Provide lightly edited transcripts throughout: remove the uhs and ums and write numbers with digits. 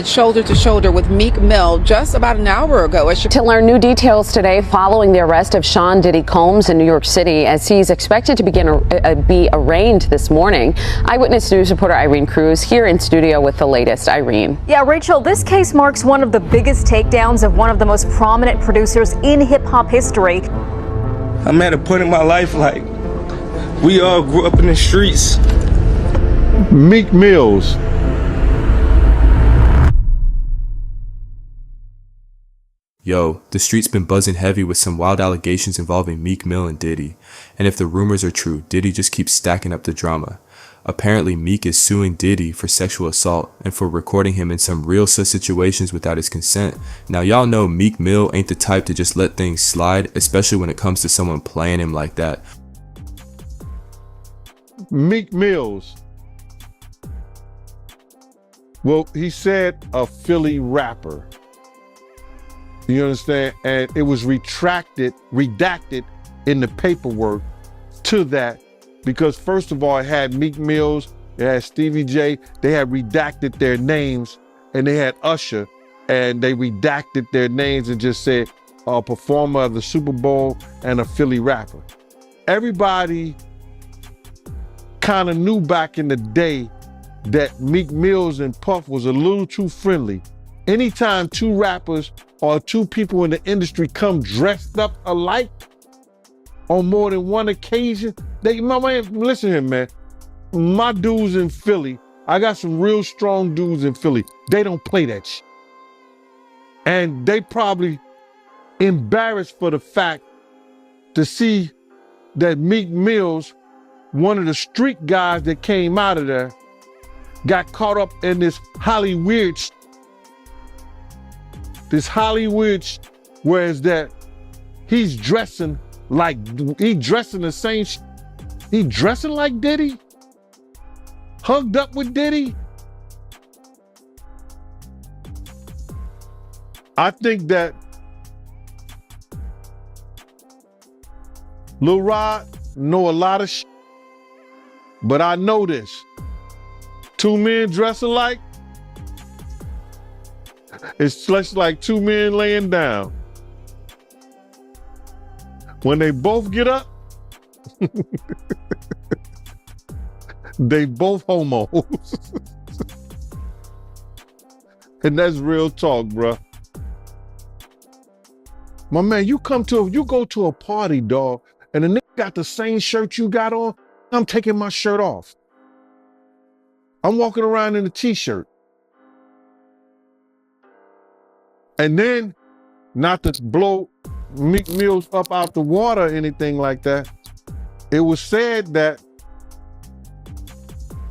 shoulder to shoulder with Meek Mill just about an hour ago. To learn new details today following the arrest of Sean Diddy Combs in New York City, as he's expected to be arraigned this morning. Eyewitness News reporter Irene Cruz here in studio with the latest. Irene. Yeah, Rachel, this case marks one of the biggest takedowns of one of the most prominent producers in hip-hop history. I'm at a point in my life like we all grew up in the streets. Meek Mill's. Yo, the street's been buzzing heavy with some wild allegations involving Meek Mill and Diddy. And if the rumors are true, Diddy just keeps stacking up the drama. Apparently, Meek is suing Diddy for sexual assault and for recording him in some real sus situations without his consent. Now, y'all know Meek Mill ain't the type to just let things slide, especially when it comes to someone playing him like that. Meek Mill's. Well, he said a Philly rapper. You understand? And it was redacted in the paperwork to that because first of all, it had Meek Mills, it had Stevie J, they had redacted their names, and they had Usher, and they redacted their names and just said a performer of the Super Bowl and a Philly rapper. Everybody kind of knew back in the day that Meek Mills and Puff was a little too friendly. Anytime two rappers or two people in the industry come dressed up alike on more than one occasion, listen here, man. My dudes in Philly, I got some real strong dudes in Philly. They don't play that shit. And they probably embarrassed for the fact to see that Meek Mills, one of the street guys that came out of there, got caught up in this Hollywood shit. This Hollywood, whereas that he's dressing like, he dressing the same, he dressing like Diddy, hugged up with Diddy. I think that Lil Rod know a lot of shit, but I know this. Two men dress alike, it's just like two men laying down. When they both get up, they both homos. And that's real talk, bruh. My man, you go to a party, dog, and the nigga got the same shirt you got on, I'm taking my shirt off. I'm walking around in a t-shirt. And then, not to blow Meek Mills up out the water or anything like that, it was said that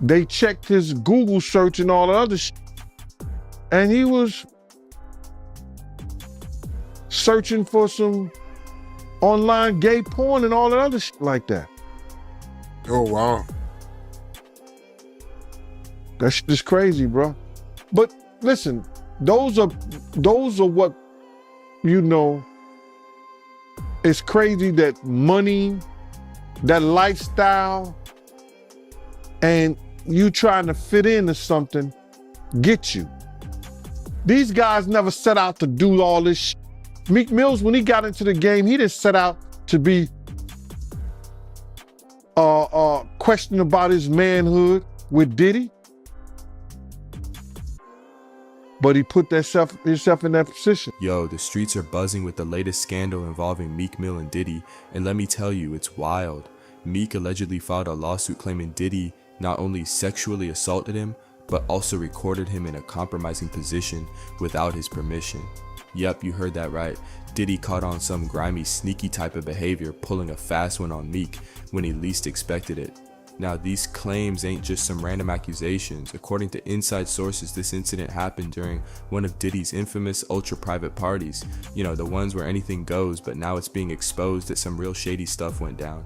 they checked his Google search and all the other shit, and he was searching for some online gay porn and all that other shit like that. Oh, wow. That shit is crazy, bro. But listen, those are what, you know, it's crazy that money, that lifestyle, and you trying to fit into something get you. These guys never set out to do all this shit. Meek Mills, when he got into the game, he didn't set out to be questioning about his manhood with Diddy. But he put himself in that position. Yo, the streets are buzzing with the latest scandal involving Meek Mill and Diddy, and let me tell you, it's wild. Meek allegedly filed a lawsuit claiming Diddy not only sexually assaulted him, but also recorded him in a compromising position without his permission. Yep, you heard that right. Diddy caught on some grimy, sneaky type of behavior, pulling a fast one on Meek when he least expected it. Now, these claims ain't just some random accusations. According to inside sources, this incident happened during one of Diddy's infamous ultra-private parties. You know, the ones where anything goes, but now it's being exposed that some real shady stuff went down.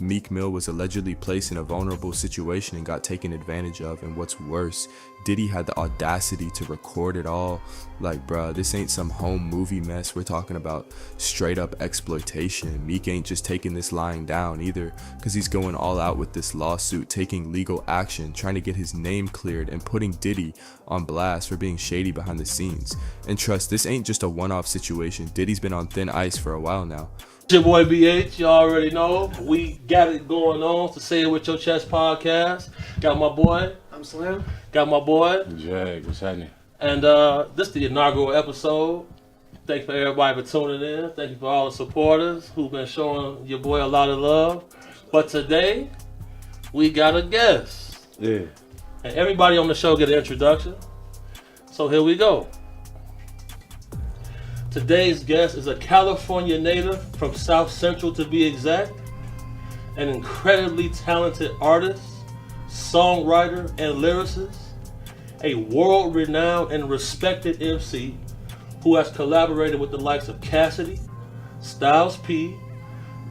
Meek Mill was allegedly placed in a vulnerable situation and got taken advantage of, and what's worse, Diddy had the audacity to record it all. Like, bruh, this ain't some home movie mess. We're talking about straight up exploitation. Meek ain't just taking this lying down either, because he's going all out with this lawsuit, taking legal action, trying to get his name cleared, and putting Diddy on blast for being shady behind the scenes. And trust, this ain't just a one-off situation. Diddy's been on thin ice for a while now. It's your boy BH, you already know. We got it going on to Say It With Your Chest podcast. Got my boy. I'm Slim. Got my boy. Jag, what's happening? And this is the inaugural episode. Thank you for everybody for tuning in. Thank you for all the supporters who've been showing your boy a lot of love. But today, we got a guest. Yeah. And everybody on the show get an introduction. So here we go. Today's guest is a California native from South Central to be exact, an incredibly talented artist, songwriter, and lyricist, a world-renowned and respected MC who has collaborated with the likes of Cassidy, Styles P,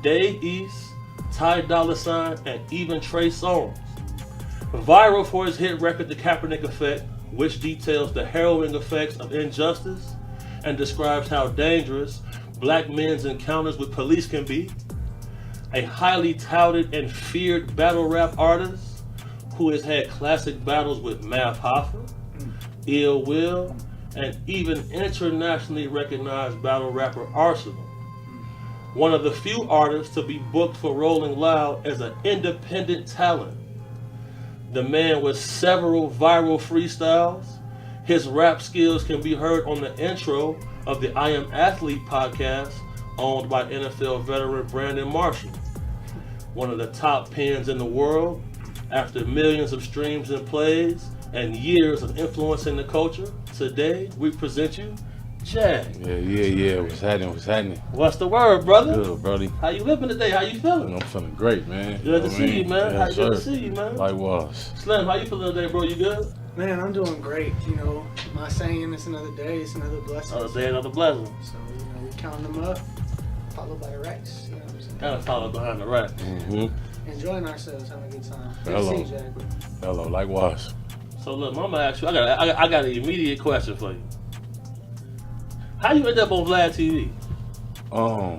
Dave East, Ty Dolla $ign, and even Trey Songz. Viral for his hit record The Kaepernick Effect, which details the harrowing effects of injustice and describes how dangerous black men's encounters with police can be. A highly touted and feared battle rap artist who has had classic battles with Math Hoffa, Ill Will, and even internationally recognized battle rapper Arsenal. One of the few artists to be booked for Rolling Loud as an independent talent. The man with several viral freestyles. His rap skills can be heard on the intro of the I Am Athlete podcast owned by NFL veteran Brandon Marshall. One of the top pens in the world, after millions of streams and plays and years of influencing the culture, today we present you Jag. Yeah. What's happening? What's the word, brother? Good, brody. How you living today? How you feeling? I'm feeling great, man. Good to see you, man. Yes, Good to sir. see you, man. Likewise. Slim, how you feeling today, bro? You good? Man, I'm doing great. You know, my saying it's another day, it's another blessing. Another day, another blessing. So, you know, we counting them up, followed by the racks. You know what I'm saying? Gotta follow behind the rack. Mm-hmm. Enjoying ourselves, having a good time. Good Hello. to see you, Jack. Hello, likewise. So look, I'm gonna ask you. I got an immediate question for you. How you end up on Vlad TV?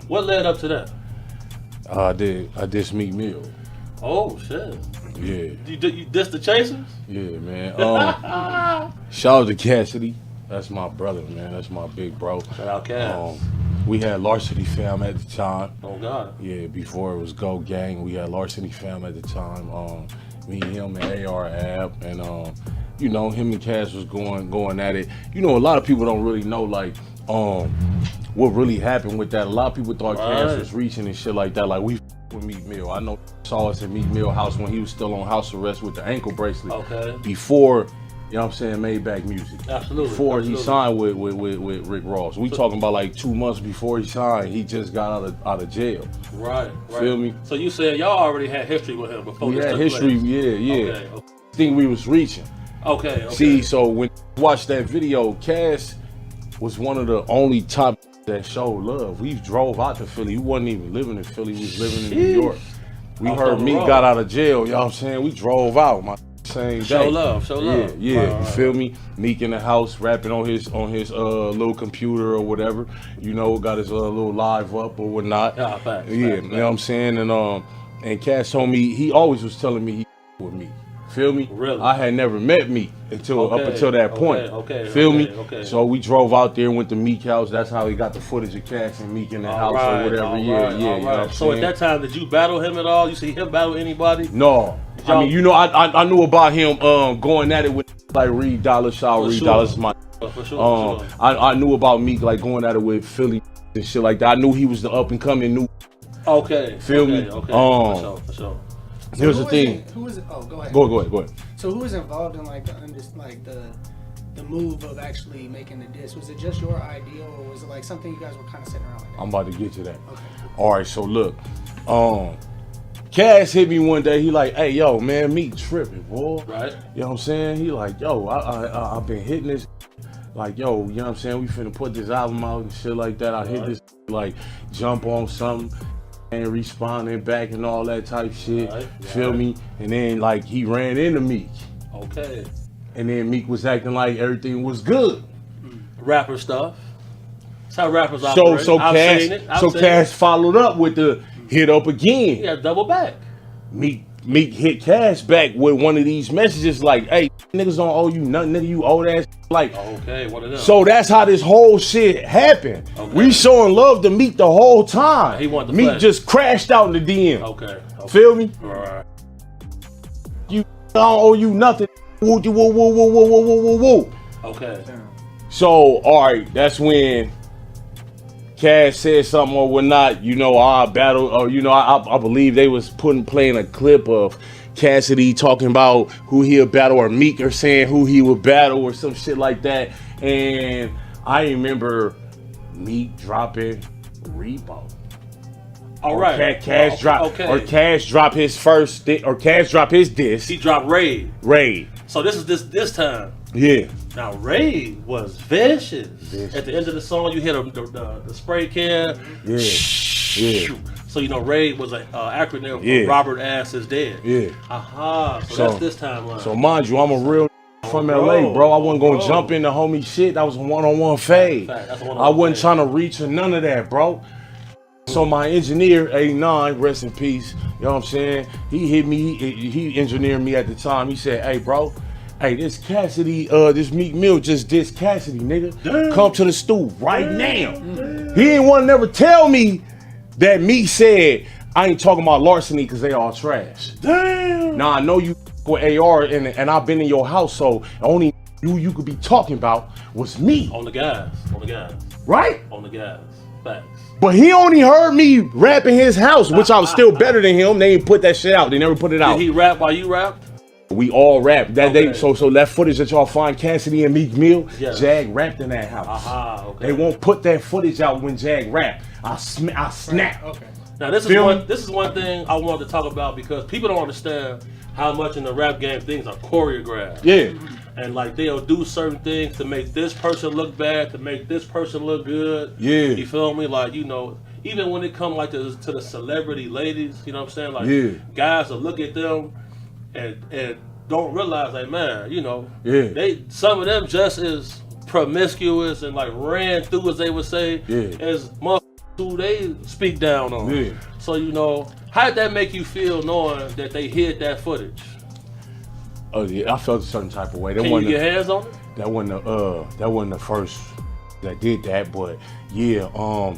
What led up to that? I did Meek Mill. Oh shit. Yeah. You dissed the Chasers? Yeah, man. Shout out to Cassidy. That's my brother, man. That's my big bro. Shout out Cass. We had Larceny Fam at the time. Oh God. Yeah, before it was Go Gang, we had Larceny Fam at the time. Me, him, and AR Ab, and you know, him and Cass was going at it. You know, a lot of people don't really know like what really happened with that. A lot of people thought Cass was reaching and shit like that. Like we with Meek Mill. I know saw us at Meek Mill house when he was still on house arrest with the ankle bracelet. Okay. Before, you know what I'm saying, made back music. Absolutely. Before he signed with Rick Ross. We talking about like 2 months before he signed, he just got out of jail. Right. Feel me? So you said y'all already had history with him before We this had took history, place. yeah. Okay. Think we was reaching. Okay. See, so when you watch that video, Cass was one of the only top that showed love. We drove out to Philly. We wasn't even living in Philly. We was living in New York. We heard Meek got out of jail. You know what I'm saying? We drove out my same day. Show love. Yeah. You feel me? Meek in the house rapping on his little computer or whatever. You know, got his little live up or whatnot. Facts, you know what I'm saying? And Cass told me, he always was telling me he with me. Feel me? Really? I had never met Meek up until that point. Feel me? Okay. So we drove out there and went to Meek house. That's how he got the footage of Cass and Meek in the house or whatever. You know know what I'm so saying? at that time, did you battle him at all? You see him battle anybody? No. I mean, you know, I knew about him going at it with like Reed Dollar, Reed Dollar's my. For sure. I knew about Meek like going at it with Philly and shit like that. I knew he was the up and coming new. Okay. Feel me? Okay. For sure. Here's the thing. Who is it? Oh, go ahead. Go ahead. So who was involved in like the move of actually making the diss? Was it just your idea, or was it like something you guys were kind of sitting around like that? I'm about to get to that. Okay. All right, so look, Cass hit me one day. He like, hey, yo, man, Meek tripping, boy. Right. You know what I'm saying? He like, yo, I've been hitting this. Like, yo, you know what I'm saying? We finna put this album out and shit like that. I hit this, like, jump on something. and responding back and all that type shit. Right, Feel me? And then like he ran into Meek. Okay. And then Meek was acting like everything was good. Rapper stuff. That's how rappers operate. So Cash followed up with the hit up again. Yeah, double back. Meek hit Cash back with one of these messages like, hey, niggas don't owe you nothing, nigga, you owe that like. Okay, one of them. So that's how this whole shit happened. Okay. We showing love to Meek the whole time. He wanted to Meek play. just crashed out in the DM. Okay. Feel me? All right. You don't owe you nothing. Woo, woo, woo, woo, woo, woo, woo, woo, woo. Okay. So, all right, that's when Cash said something or whatnot, you know, our battle, or, you know, I believe they was playing a clip of Cassidy talking about who he'll battle, or Meek or saying who he would battle or some shit like that. And I remember Meek dropping Repo. All right. Cash drop his first, or Cash drop his disc. He dropped Raid. So this is this time. Yeah. Now Raid was vicious. At the end of the song, you hear the spray can. Yeah. Yeah. So you know Raid was an acronym for Robert Ass is Dead. Yeah. Aha. So that's this timeline. So mind you, I'm a real from LA, bro. I wasn't gonna jump into homie shit. That was a one-on-one fade. I wasn't trying to reach or none of that, bro. So my engineer, A9, rest in peace, you know what I'm saying? He hit me, he engineered me at the time. He said, hey, bro, hey, this Cassidy, this Meek Mill just dissed Cassidy, nigga. Damn. Come to the stool right now. Damn. He didn't want to never tell me that Meek said, I ain't talking about larceny because they all trash. Damn. Now, I know you with AR and I've been in your house, so only you could be talking about was me. On the guys. Right? On the guys. Facts. But he only heard me rap in his house, which I was still better than him. They didn't put that shit out. They never put it out. Did he rap while you rapped? We all rapped. So that footage that y'all find Cassidy and Meek Mill, Jag rapped in that house. Aha, okay. They won't put that footage out when Jag rapped. I snap. Okay. Now this is one thing I wanted to talk about because people don't understand how much in the rap game things are choreographed. Yeah. And like they'll do certain things to make this person look bad, to make this person look good. Yeah. You feel me? Like, you know, even when it comes like to the celebrity ladies, you know what I'm saying? Like guys will look at them and don't realize, like, man, you know, some of them just as promiscuous and like ran through, as they would say, as motherfuckers who they speak down on. Yeah. So, you know, how did that make you feel knowing that they hid that footage? Oh yeah, I felt a certain type of way. Can you get hands on it? That wasn't the first that did that, but yeah,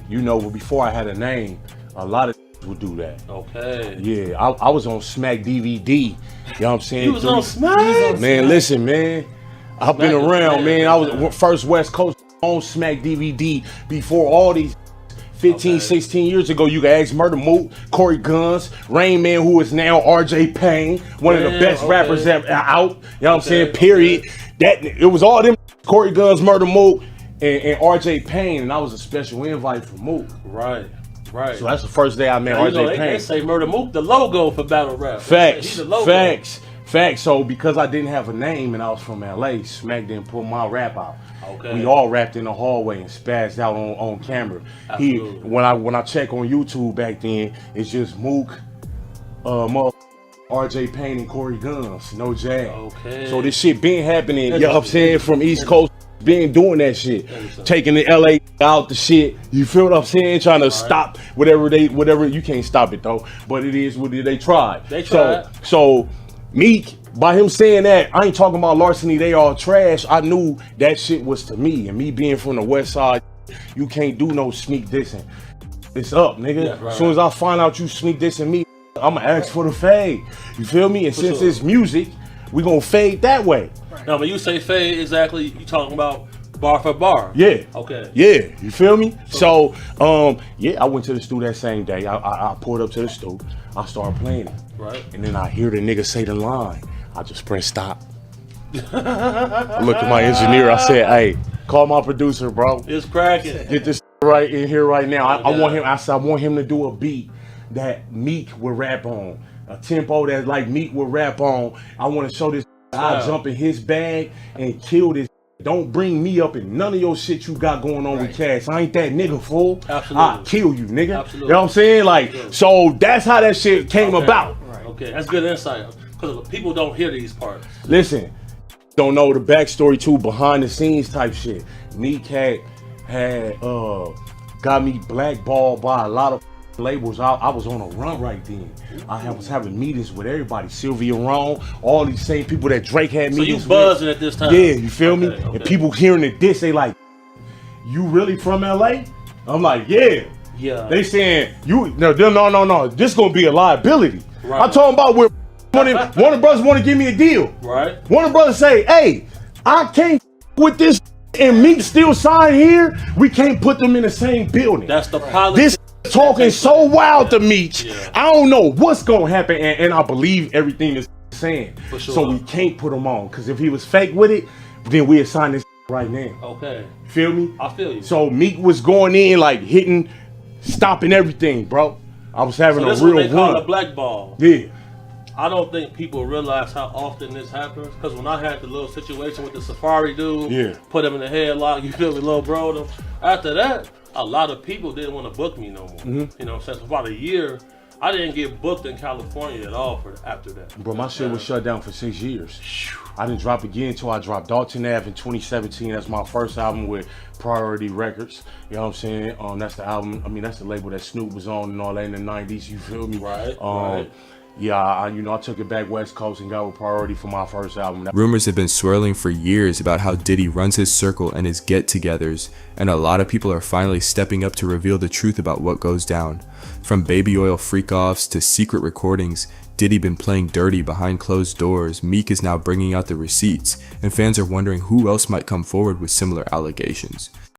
you know, before I had a name, a lot of would do that. Okay. Yeah, I was on Smack DVD. You know what I'm saying? You was on Smack? Man, listen, man. I've been around, man. I was first West Coast on Smack DVD before all these 15, 16 years ago. You can ask Murder Mook, Corey Guns, Rain Man, who is now RJ Payne, one of the best rappers out. You know what I'm saying? Period. That it was all them Corey Guns, Murder Mook, and RJ Payne, and I was a special invite for Mook. Right. So that's the first day I met RJ Payne. They say Murder Mook, the logo for battle rap. Facts. So because I didn't have a name and I was from LA, Smack didn't pull my rap out. Okay. We all rapped in the hallway and spazzed out on camera. When I check on YouTube back then, it's just Mook, RJ Payne and Corey Guns, no Jag. Okay. So this shit been happening, you know what I'm saying, from East Coast. Been doing that shit, taking the LA out the shit. You feel what I'm saying? Trying to stop whatever you can't stop it though. But it is what they tried. They tried. So Meek, by him saying that, I ain't talking about larceny, they all trash. I knew that shit was to me. And me being from the West Side, you can't do no sneak dissing. It's up, nigga. As soon as I find out you sneak dissing me, I'ma ask for the fade. You feel me? And since it's music, we gonna fade that way. Now, when you say fade, exactly, you talking about bar for bar? Yeah. Okay. Yeah, you feel me? So, I went to the stool that same day. I pulled up to the stool. I started playing it. Right. And then I hear the nigga say the line. I just press stop. I looked at my engineer. I said, hey, call my producer, bro. It's cracking. Get this right in here right now. I want him to do a beat that Meek will rap on. A tempo that like Meek will rap on. I want to show this. I jump in his bag and kill this. Don't bring me up in none of your shit you got going on with Cash. I ain't that nigga, fool. Absolutely. I'll kill you, nigga. Absolutely. You know what I'm saying? Like, so that's how that shit came about. Right. Okay, that's good insight. Because people don't hear these parts. Listen, don't know the backstory too, behind the scenes type shit. Meek had got me blackballed by a lot of labels. I was on a run right then. I was having meetings with everybody, Sylvia Rome, all these same people that Drake had meetings with. So you buzzing at this time? Yeah, you feel me? Okay. And people hearing the diss, they like, you really from LA? I'm like, yeah. Yeah. They saying, no, this gonna be a liability. Right. I'm talking about where one of the brothers want to give me a deal. Right. One of the brothers say, hey, I can't with this and Meek still signed here. We can't put them in the same building. That's the politics. This talking so wild to me. Yeah. I don't know what's gonna happen, and I believe everything is saying. For sure. So we can't put him on, because if he was fake with it, then we assign this right now. Okay. Feel me? I feel you. So Meek was going in like hitting, stopping everything, bro. I was having a real run. This is what they call run. a blackball. Yeah. I don't think people realize how often this happens. Because when I had the little situation with the Safari dude, put him in the headlock, you feel me, little bro. After that, a lot of people didn't want to book me no more. You know, since about a year, I didn't get booked in California at all after that. Bro, my shit was shut down for 6 years. I didn't drop again until I dropped Dalton Ave in 2017. That's my first album with Priority Records. You know what I'm saying? That's the album. I mean, that's the label that Snoop was on and all that in the 90s. You feel me? Right. Right. Yeah, I took it back West Coast and got with Priority for my first album. Rumors have been swirling for years about how Diddy runs his circle and his get-togethers, and a lot of people are finally stepping up to reveal the truth about what goes down. From baby oil freak-offs to secret recordings, Diddy been playing dirty behind closed doors. Meek is now bringing out the receipts, and fans are wondering who else might come forward with similar allegations.